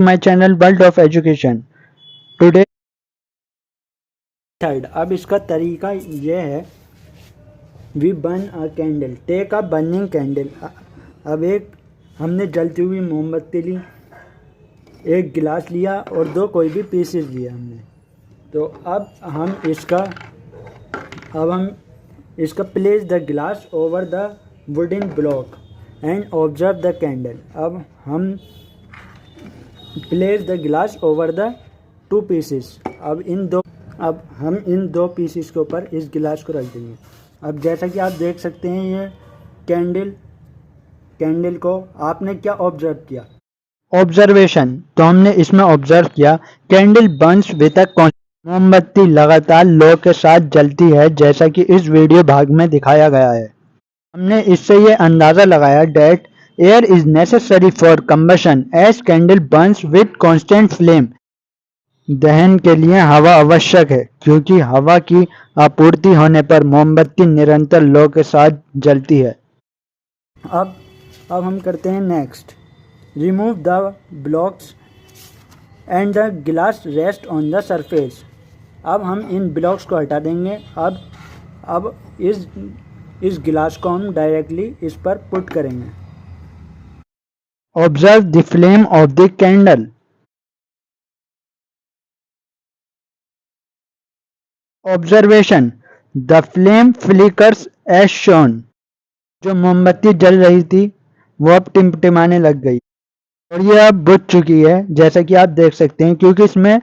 My channel world of education. Today third. अब इसका तरीका ये है, we burn a candle, take a burning candle. अब एक हमने जलती हुई मोमबत्ती ली, एक गिलास लिया और दो कोई भी पीसेस लिया हमने। तो अब हम इसका प्लेस द गिलास over the wooden block and observe the candle. अब हम प्लेस द गिलास ओवर द टू पीसेस। अब हम इन दो पीसेस के ऊपर इस गिलास को रख देंगे। अब जैसा कि आप देख सकते हैं, ये कैंडल को आपने क्या ऑब्जर्व किया? ऑब्जर्वेशन। तो हमने इसमें ऑब्जर्व किया, कैंडल बर्न्स विद अ मोमबत्ती लगातार लो के साथ जलती है, जैसा कि इस वीडियो भाग में दिखाया गया है। हमने इससे ये अंदाज़ा लगाया that air is necessary for combustion as candle burns with constant flame. दहन के लिए हवा आवश्यक है, क्योंकि हवा की आपूर्ति होने पर मोमबत्ती निरंतर लो के साथ जलती है। अब हम करते हैं next. Remove the blocks and the गिलास रेस्ट ऑन द सरफेस। अब हम इन ब्लॉक्स को हटा देंगे। अब इस गिलास को हम डायरेक्टली इस पर पुट करेंगे। Observe the flame of the candle. Observation, the flame flickers as shown. जो मोमबत्ती जल रही थी वो अब टिमटिमाने लग गई और ये अब बुझ चुकी है, जैसा कि आप देख सकते हैं, क्योंकि इसमें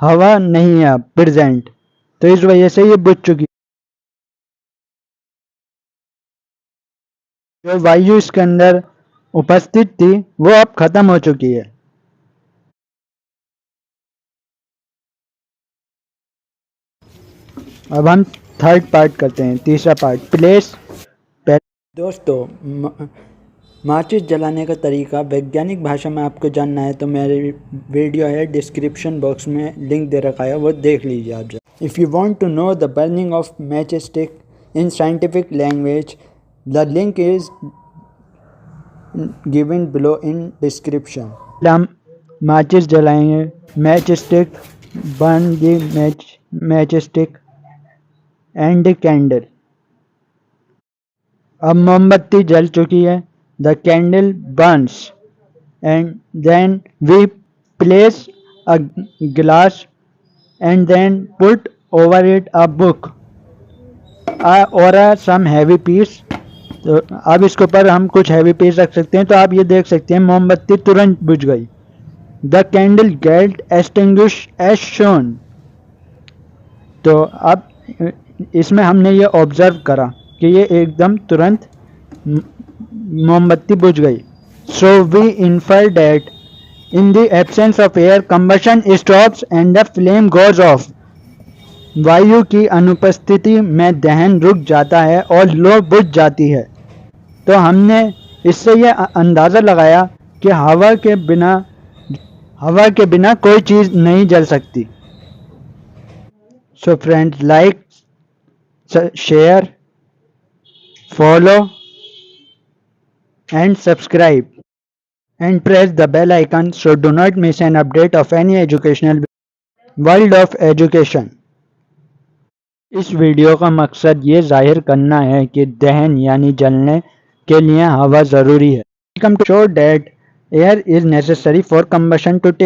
हवा नहीं है अब प्रेजेंट, तो इस वजह से ये बुझ चुकी। जो वायु इसके अंदर उपस्थित थी वो अब खत्म हो चुकी है। अब हम थर्ड पार्ट करते हैं, तीसरा पार्ट, प्लेस। दोस्तों, माचिस जलाने का तरीका वैज्ञानिक भाषा में आपको जानना है तो मेरी वीडियो है, डिस्क्रिप्शन बॉक्स में लिंक दे रखा है, वो देख लीजिए आप। If you want to know the burning of match stick in scientific language, the link is given below in description. हम माचिस जलाएंगे, match stick, burn the match stick and candle. अब मोमबत्ती जल चुकी है, the candle burns and then we place a glass and then put over it a book or some heavy piece. तो अब इसके ऊपर हम कुछ हैवी पीस रख सकते हैं। तो आप ये देख सकते हैं मोमबत्ती तुरंत बुझ गई। The candle get extinguish as shown. तो अब इसमें हमने ये ऑब्जर्व करा कि ये एकदम तुरंत मोमबत्ती बुझ गई। So we infer that in the absence of air combustion stops and the flame goes off. वायु की अनुपस्थिति में दहन रुक जाता है और लो बुझ जाती है। तो हमने इससे ये अंदाज़ा लगाया कि हवा के बिना कोई चीज़ नहीं जल सकती। So friends, like, share, follow and subscribe and press the bell icon so do not miss an update of any educational world of education। इस वीडियो का मकसद ये जाहिर करना है कि दहन यानी जलने के लिए हवा ज़रूरी है। Welcome to show that air is necessary for combustion to take